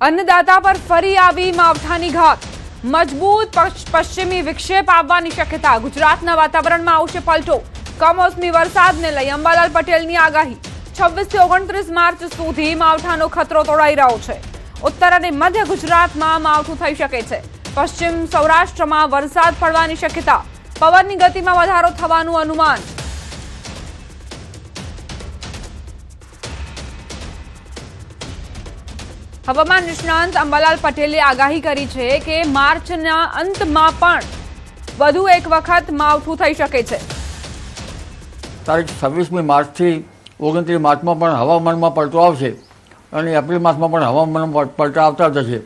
अन्नदाता पर फरी आवी मावठानी घात। मजबूत पश्चिमी विक्षेप आवવાની શક્યતા। ગુજરાતના વાતાવરણમાં આવશે પલટો। કમોસમી વરસાદને લઈ અંબાલાલ પટેલની આગાહી। 26 થી 29 માર્ચ સુધી માવઠાનો ખતરો તોડાઈ રહ્યો છે। ઉત્તર અને મધ્ય ગુજરાતમાં માવઠું થઈ શકે છે। પશ્ચિમ સૌરાષ્ટ્રમાં વરસાદ પડવાની શક્યતા। પવનની ગતિમાં વધારો થવાનું અનુમાન। હવામાન નિષ્ણાંત અંબાલાલ પટેલે આગાહી કરી છે કે માર્ચના અંતમાં પણ વધુ એક વખત માવઠું થઈ શકે છે। તારીખ 26મી માર્ચથી 29 માર્ચમાં પણ હવામાનમાં પલટો આવશે અને એપ્રિલ માસમાં પણ હવામાનમાં પલટા આવતા જશે।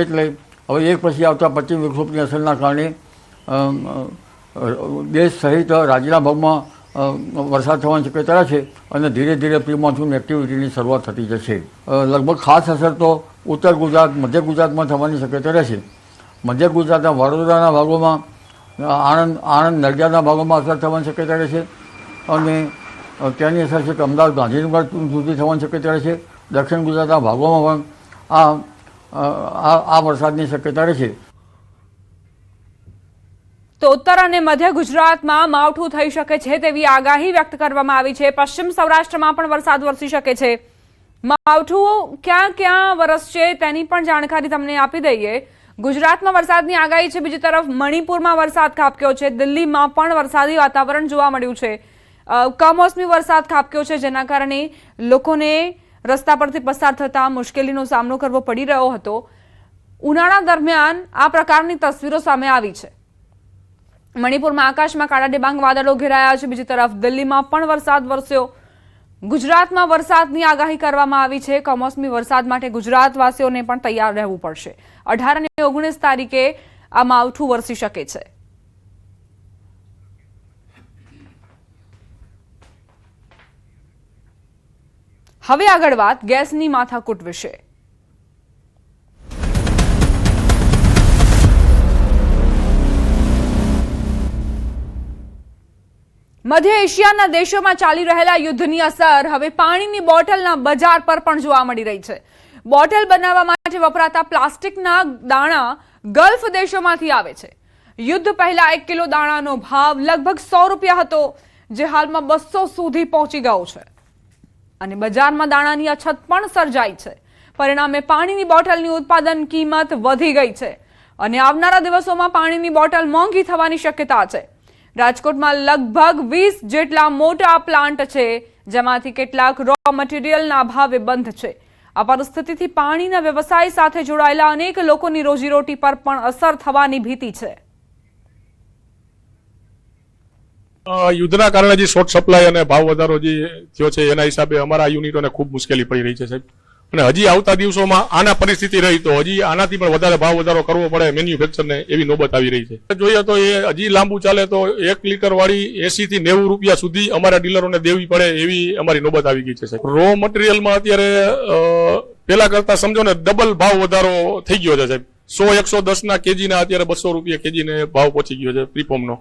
એટલે હવે એક પછી આવતા પશ્ચિમ વિક્ષોભની અસરના કારણે દેશ સહિત રાજ્યના ભાગમાં વરસાદ થવાની શક્યતા છે અને ધીરે ધીરે પ્રી મોન્સૂન એક્ટિવિટીની શરૂઆત થતી જશે। લગભગ ખાસ અસર તો ઉત્તર ગુજરાત મધ્ય ગુજરાતમાં થવાની શક્યતા રહેશે। મધ્ય ગુજરાતના વડોદરાના ભાગોમાં આણંદ નડિયાદના ભાગોમાં અસર થવાની શક્યતા રહેશે અને તેની અસર છે કે અમદાવાદ ગાંધીનગર સુધી થવાની શક્યતા રહેશે। દક્ષિણ ગુજરાતના ભાગોમાં પણ આ વરસાદની શક્યતા રહેશે। તો ઉત્તર અને મધ્ય ગુજરાતમાં માવઠું થઈ શકે છે તેવી આગાહી વ્યક્ત કરવામાં આવી છે। પશ્ચિમ સૌરાષ્ટ્રમાં પણ વરસાદ વરસી શકે છે। માવઠું ક્યાં ક્યાં વરસશે તેની પણ જાણકારી તમને આપી દઈએ। ગુજરાતમાં વરસાદની આગાહી છે। બીજી તરફ મણિપુરમાં વરસાદ ખાબક્યો છે। દિલ્હીમાં પણ વરસાદી વાતાવરણ જોવા મળ્યું છે। કમોસમી વરસાદ ખાબક્યો છે જેના કારણે લોકોને રસ્તા પરથી પસાર થતા મુશ્કેલીનો સામનો કરવો પડી રહ્યો હતો। ઉનાળા દરમિયાન આ પ્રકારની તસવીરો સામે આવી છે। મણિપુરમાં આકાશમાં કાળા ડિબાંગ વાદળો ઘેરાયા છે। બીજી તરફ દિલ્હીમાં પણ વરસાદ વરસ્યો। ગુજરાતમાં વરસાદની આગાહી કરવામાં આવી છે। કમોસમી વરસાદ માટે ગુજરાતવાસીઓને પણ તૈયાર રહેવું પડશે। 18 અને 19 તારીખે આ માવઠું વરસી શકે છે। હવે આગળ વાત ગેસની માથાકૂટ વિશે। મધ્ય એશિયાના દેશોમાં ચાલી રહેલા યુદ્ધની અસર હવે પાણીની બોટલના બજાર પર પણ જોવા મળી રહી છે। બોટલ બનાવવા માટે વપરાતા પ્લાસ્ટિકના દાણા ગલ્ફ દેશોમાંથી આવે છે। યુદ્ધ પહેલા 1 કિલો દાણાનો ભાવ લગભગ 100 રૂપિયા હતો જે હાલમાં 200 સુધી પહોંચી ગયો છે અને બજારમાં દાણાની અછત પણ સર્જાઈ છે। પરિણામે પાણીની બોટલની ઉત્પાદન કિંમત વધી ગઈ છે અને આવનારા દિવસોમાં પાણીની બોટલ મોંઘી થવાની શક્યતા છે। રાજકોટમાં લગભગ 20 જેટલા મોટા પ્લાન્ટ છે જેમાંથી કેટલાક રો મટીરીયલના ભાવે બંધ છે। આ પરિસ્થિતિથી પાણીના વ્યવસાય સાથે જોડાયેલા અનેક લોકોની રોજીરોટી પર પણ અસર થવાની ભીતિ છે। યુદ્ધના કારણે જે શોર્ટ સપ્લાય અને ભાવ વધારો જે થયો છે એના હિસાબે અમારા યુનિટોને ખૂબ મુશ્કેલી પડી રહી છે સાહેબ। અને હજી આવતા દિવસોમાં આના પરિસ્થિતિ રહી તો હજી આનાથી પણ વધારે ભાવ વધારો કરવો પડે મેન્યુફેક્ચરને એવી નોબત આવી રહી છે। જોઈએ તો એ હજી લાંબુ ચાલે તો 1 લીટર વાળી 80 થી 90 રૂપિયા સુધી અમારા ડીલરોને દેવી પડે એવી અમારી નોબત આવી ગઈ છે સાહેબ। રો મટીરિયલમાં અત્યારે પેલા કરતા સમજો ને ડબલ ભાવ વધારો થઈ ગયો છે સાહેબ। 100-110 ના કેજીના અત્યારે 200 રૂપિયા કેજીને ભાવ પહોંચી ગયો છે પ્રીપોમનો।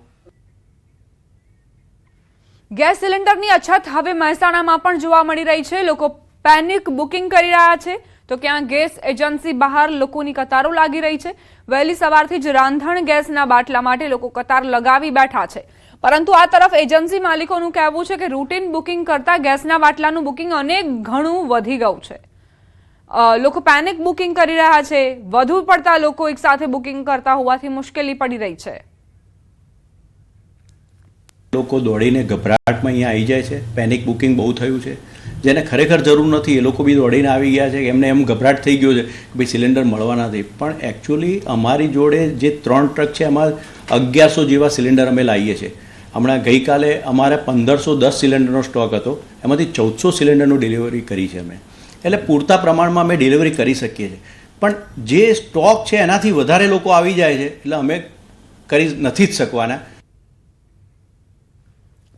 ગેસ સિલિન્ડરની અછત હવે મહેસાણામાં પણ જોવા મળી રહી છે। લોકો પેનિક બુકિંગ કરી રહ્યા છે તો ક્યાં ગેસ એજન્સી બહાર લોકોની કતારો લાગી રહી છે। વહેલી સવારથી જ રાંધણ ગેસના બાટલા માટે લોકો કતાર લગાવી બેઠા છે પરંતુ આ તરફ એજન્સી માલિકોનું કહેવું છે કે રૂટીન બુકિંગ કરતા ગેસના બાટલાનું બુકિંગ અનેક ઘણું વધી ગયું છે। લોકો પેનિક બુકિંગ કરી રહ્યા છે। વધુ પડતા લોકો એક સાથે બુકિંગ કરતા હોવાથી મુશ્કેલી પડી રહી છે। લોકો દોડીને ગભરાટમાં અહીંયા આવી જાય છે। પેનિક બુકિંગ બહુ થયું છે જેને ખરેખર જરૂર નથી એ લોકો બી દોડીને આવી ગયા છે। એમને એમ ગભરાટ થઈ ગયો છે કે ભાઈ સિલિન્ડર મળવા નથી પણ એકચ્યુઅલી અમારી જોડે જે 3 ટ્રક છે એમાં 1100 જેવા સિલિન્ડર અમે લાવીએ છીએ। હમણાં ગઈકાલે અમારે 1510 સિલિન્ડરનો સ્ટોક હતો એમાંથી 1400 સિલિન્ડરનું ડિલિવરી કરી છે અમે। એટલે પૂરતા પ્રમાણમાં અમે ડિલિવરી કરી શકીએ છીએ પણ જે સ્ટોક છે એનાથી વધારે લોકો આવી જાય છે એટલે અમે કરી નથી જ શકવાના।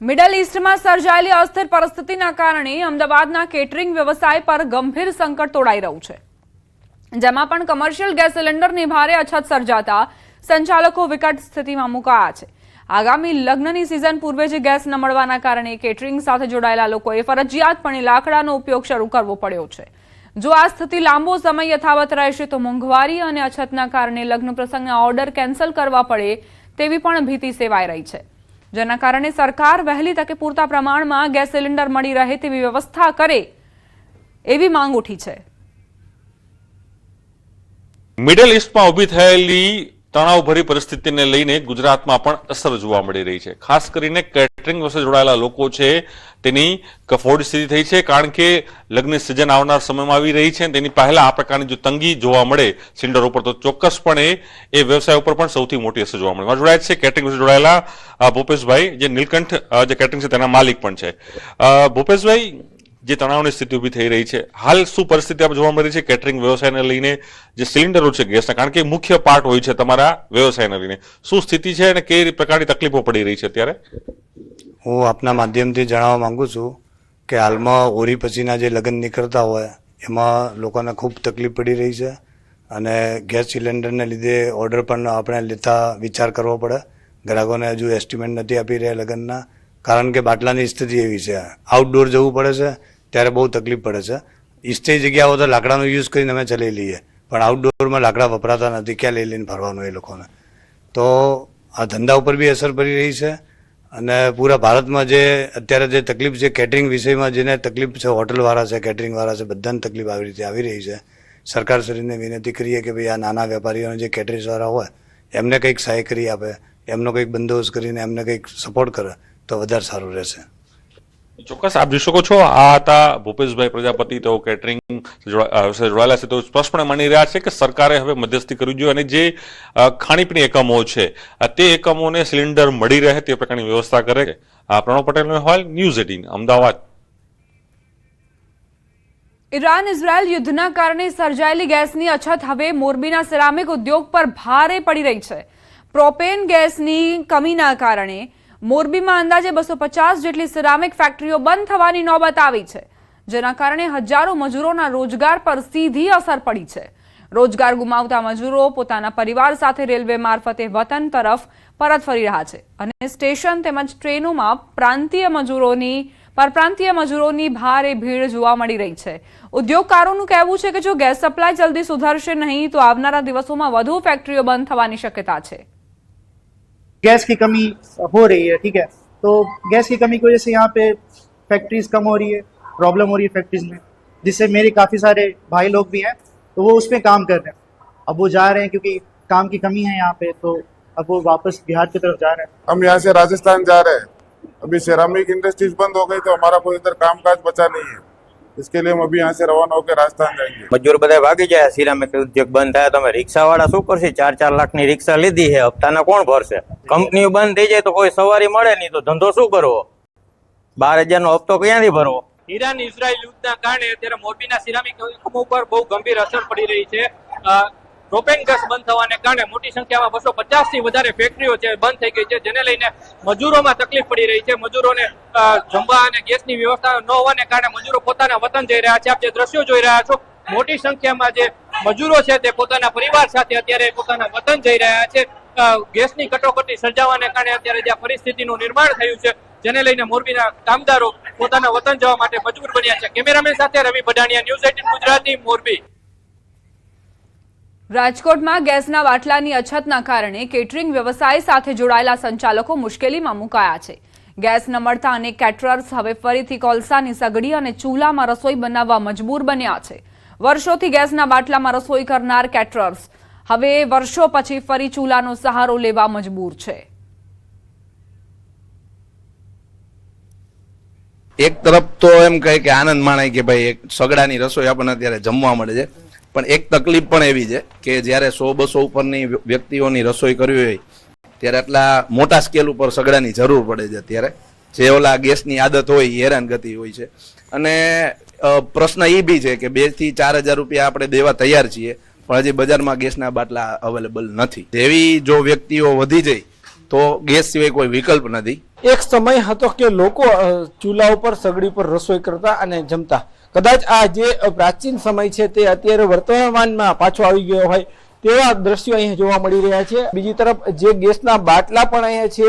મિડલ ઈસ્ટમાં સર્જાયેલી અસ્થિર પરિસ્થિતિના કારણે અમદાવાદના કેટરિંગ વ્યવસાય પર ગંભીર સંકટ તોડાઈ રહ્યું છે જેમાં પણ કમર્શિયલ ગેસ સિલિન્ડરની ભારે અછત સર્જાતા સંચાલકો વિકટ સ્થિતિમાં મુકાયા છે। આગામી લગ્નની સિઝન પૂર્વે જ ગેસ ન મળવાના કારણે કેટરિંગ સાથે જોડાયેલા લોકોએ ફરજિયાતપણે લાકડાનો ઉપયોગ શરૂ કરવો પડ્યો છે। જો આ સ્થિતિ લાંબો સમય યથાવત રહેશે તો મોંઘવારી અને અછતના કારણે લગ્ન પ્રસંગના ઓર્ડર કેન્સલ કરવા પડે તેવી પણ ભીતિ સેવાઈ રહી છે, જેના કારણે સરકાર વહેલી તકે પૂરતા પ્રમાણમાં ગેસ સિલિન્ડર મળી રહે તેવી વ્યવસ્થા કરે એવી માંગ ઉઠી છે. મિડલ ઇસ્ટમાં ઊભી થયેલી તણાવભરી પરિસ્થિતિને લઈને ગુજરાતમાં પણ અસર જોવા મળી રહી છે. ખાસ કરીને કેટરિંગ સાથે જોડાયેલા લોકો છે તેની કફોડી સ્થિતિ થઈ છે, કારણ કે લગ્ન સિઝન આવનાર સમયમાં આવી રહી છે. તેની પહેલા આ પ્રકારની જો તંગી જોવા મળે સિલિન્ડર ઉપર તો ચોક્કસપણે એ વ્યવસાય ઉપર પણ સૌથી મોટી અસર જોવા મળે. જોડાયા છે કેટરિંગ સાથે જોડાયેલા ભૂપેશભાઈ, જે નીલકંઠ જે કેટરિંગ છે તેના માલિક પણ છે. ભૂપેશભાઈ, જે તણાવની સ્થિતિ ઊભી થઈ રહી છે, હાલ શું પરિસ્થિતિ આપણે જોવા મળી છે કેટરિંગ વ્યવસાયને લઈને? જે સિલિન્ડરો છે ગેસના, કારણ કે મુખ્ય પાર્ટ હોય છે તમારા વ્યવસાયને લઈને, શું સ્થિતિ છે અને કઈ પ્રકારની તકલીફો પડી રહી છે અત્યારે? હું આપના માધ્યમથી જણાવવા માંગુ છું કે હાલમાં હોળી પછીના જે લગ્ન નીકળતા હોય એમાં લોકોને ખૂબ તકલીફ પડી રહી છે, અને ગેસ સિલિન્ડરને લીધે ઓર્ડર પણ આપણે લેતા વિચાર કરવો પડે. ગ્રાહકોને હજુ એસ્ટિમેટ નથી આપી રહ્યા લગ્નના, કારણ કે બાટલાની સ્થિતિ એવી છે. આઉટડોર જવું પડે છે ત્યારે બહુ તકલીફ પડે છે. ઇસ્ટેજ જગ્યાઓ તો લાકડાનો યુઝ કરીને અમે ચલાવી લઈએ, પણ આઉટડોરમાં લાકડા વપરાતા નથી. ક્યાં લઈ લઈને ફરવાનું એ લોકોને? તો આ ધંધા ઉપર બી અસર પડી રહી છે, અને પૂરા ભારતમાં જે અત્યારે જે તકલીફ છે કેટરિંગ વિષયમાં, જેને તકલીફ છે હોટલવાળા છે, કેટરિંગવાળા છે, બધાને તકલીફ આવી રીતે આવી રહી છે. સરકારશ્રીને વિનંતી કરીએ કે ભાઈ આ નાના વેપારીઓને જે કેટરિંગ્સવાળા હોય એમને કંઈક સહાય કરી આપે, એમનો કંઈક બંદોબસ્ત કરીને એમને કંઈક સપોર્ટ કરે તો વધારે સારું રહેશે. ચોક્કસ આપ જોઈ શકો છો, આ હતા ભૂપેશભાઈ પ્રજાપતિ. તેઓ કેટરિંગ જોડાયેલા છે. તો સ્પષ્ટપણે માની રહ્યા છે કે સરકારે હવે મધ્યસ્થી કરવી જોઈએ, અને જે ખાણીપીણી એકમો છે તે એકમોને સિલિન્ડર મળી રહે તે પ્રકારની વ્યવસ્થા કરે. પ્રણવ પટેલનો અહેવાલ, ન્યૂઝ 18 અમદાવાદ. ઈરાન ઇઝરાયલ યુદ્ધના કારણે સર્જાયેલી ગેસની અછત હવે મોરબીના સિરામિક ઉદ્યોગ પર ભારે પડી રહી છે. પ્રોપેન ગેસની કમીના કારણે મોરબીમાં અંદાજે 250 જેટલી સિરામિક ફેક્ટરીઓ બંધ થવાની નોબત આવી છે, જેના કારણે હજારો મજૂરોના રોજગાર પર સીધી અસર પડી છે. રોજગાર ગુમાવતા મજૂરો પોતાના પરિવાર સાથે રેલવે મારફતે વતન તરફ પરત ફરી રહ્યા છે, અને સ્ટેશન તેમજ ટ્રેનોમાં પરપ્રાંતીય મજૂરોની ભારે ભીડ જોવા મળી રહી છે. ઉદ્યોગકારોનું કહેવું છે કે જો ગેસ સપ્લાય જલ્દી સુધરશે નહીં તો આવનારા દિવસોમાં વધુ ફેક્ટરીઓ બંધ થવાની શક્યતા છે. गैस की कमी हो रही है, ठीक है, तो गैस की कमी की वजह से यहाँ पे फैक्ट्रीज कम हो रही है, प्रॉब्लम हो रही है फैक्ट्रीज में, जिससे मेरे काफ़ी सारे भाई लोग भी हैं तो वो उस पर काम कर रहे हैं. अब वो जा रहे हैं क्योंकि काम की कमी है यहाँ पे, तो अब वो वापस बिहार की तरफ जा रहे हैं. हम यहाँ से राजस्थान जा रहे हैं. अभी सेरामिक इंडस्ट्रीज बंद हो गई तो हमारा कोई इधर कामकाज बचा नहीं है, इसके लिए हम अभी यहाँ से रवाना होकर राजस्थान जाएंगे. મજૂર બધા ભાગી જાય, સિરામિક ઉદ્યોગ બંધ થાય તો અમે રિક્ષાવાળા શું કરશે? 4-4 લાખની રિક્ષા લીધી છે, હપ્તાના કોણ ભરશે? કંપનીઓ બંધ થઈ જાય તો કોઈ સવારી મળે નહીં તો ધંધો શું કરવો? 12,000 નો હપ્તો ક્યાંથી ભરવો? ઈરાન ઇઝરાયલ યુદ્ધના કારણે અત્યારે મોરબીના સિરામિક એકમો પર બહુ ગંભીર અસર પડી રહી છે. પ્રોપેન ગેસ બંધ થવાને કારણે મોટી સંખ્યામાં 250 થી વધારે ફેક્ટરીઓ છે બંધ થઈ ગઈ છે, જેને લઈને મજૂરોમાં તકલીફ પડી રહી છે. મજૂરોને જમવા અને ગેસની વ્યવસ્થા ન હોવાને કારણે મજૂરો પોતાના વતન જઈ રહ્યા છે. આપ જે દ્રશ્યો જોઈ રહ્યા છો, મોટી સંખ્યામાં જે મજૂરો છે તે પોતાના પરિવાર સાથે અત્યારે પોતાના વતન જઈ રહ્યા છે. ગેસની કટોકટી સર્જાવાને કારણે અત્યારે જે પરિસ્થિતિનું નિર્માણ થયું છે, જેને લઈને મોરબીના કામદારો પોતાના વતન જવા માટે મજબૂર બન્યા છે. કેમેરામેન સાથે રવિ બડાણિયા, ન્યૂઝ 18 ગુજરાતી, મોરબી. રાજકોટમાં ગેસના બાટલાની અછતના કારણે કેટરિંગ વ્યવસાય સાથે જોડાયેલા સંચાલકો મુશ્કેલીમાં મુકાયા છે. ગેસ ન મળતા અનેક કેટરર્સ હવે ફરીથી કોલસાની સગડી અને ચૂલામાં રસોઈ બનાવવા મજબૂર બન્યા છે. વર્ષોથી ગેસના બાટલામાં રસોઈ કરનાર કેટરર્સ હવે વર્ષો પછી ફરી ચૂલાનો સહારો લેવા મજબૂર છે. એક તરફ તો એમ કહે કે આનંદ માણાય કે ભાઈ એક સગડાની રસોઈ આપણને અત્યારે જમવા મળે છે, પણ એક તકલીફ પણ એવી છે કે જ્યારે 100-200 ઉપરની વ્યક્તિઓની રસોઈ કરવી હોય ત્યારે આટલા મોટા સ્કેલ ઉપર સગડાની જરૂર પડે છે. અત્યારે જે ઓલા ગેસની આદત હોય એ હેરાનગતિ હોય છે, અને પ્રશ્ન એ બી છે કે 2,000 થી 4,000 રૂપિયા આપણે દેવા તૈયાર છીએ, પણ હજી બજારમાં ગેસના બાટલા અવેલેબલ નથી. એવી જો વ્યક્તિઓ વધી જાય તો ગેસ સિવાય કોઈ વિકલ્પ નથી. એક સમય હતો કે લોકો ચૂલા ઉપર સગડી પર રસોઈ કરતા અને જમતા. કદાચ આ જે પ્રાચીન સમય છે તે અત્યારે વર્તમાનમાં પાછો આવી ગયો હોય તેવા દ્રશ્યો અહીંયા જોવા મળી રહ્યા છે. બીજી તરફ જે ગેસના બાટલા પણ અહીંયા છે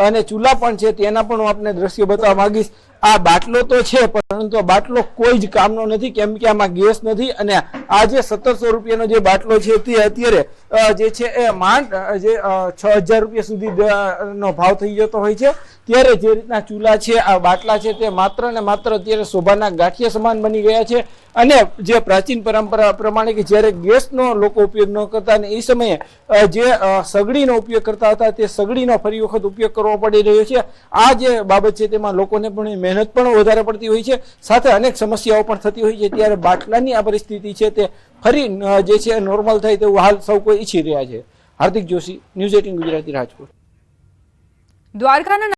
અને ચૂલા પણ છે તેના પણ હું આપને દ્રશ્યો બતાવવા માંગીશ. આ બાટલો તો છે પરંતુ આ બાટલો કોઈ જ કામનો નથી, કેમ કે આમાં ગેસ નથી અને આ જે 1700 રૂપિયાનો જે બાટલો છે તે અત્યારે જે છે એ માંડ જે 6000 રૂપિયા સુધી નો ભાવ થઈ જતો હોય છે, ત્યારે જે રીતના ચૂલા છે, આ બાટલા છે તે માત્ર ને માત્ર અત્યારે શોભાના ગાંઠિયા સમાન બની ગયા છે. અને જે પ્રાચીન પરંપરા પ્રમાણે કે જ્યારે ગેસનો લોકો ઉપયોગ ન કરતા અને એ સમયે જે સગડીનો ઉપયોગ કરતા હતા તે સગડીનો ફરી વખત ઉપયોગ કરવો પડી રહ્યો છે. આ જે બાબત છે તેમાં લોકોને પણ મહેનત પણ વધારે પડતી હોય છે, સાથે અનેક સમસ્યાઓ પણ થતી હોય છે. ત્યારે બાટલાની આ પરિસ્થિતિ છે તે ફરી જે છે નોર્મલ થાય તેવું હાલ સૌ કોઈ ઈચ્છી રહ્યા છે. હાર્દિક જોશી, ન્યૂઝ 18 ગુજરાતી, રાજકોટ. દ્વારકાના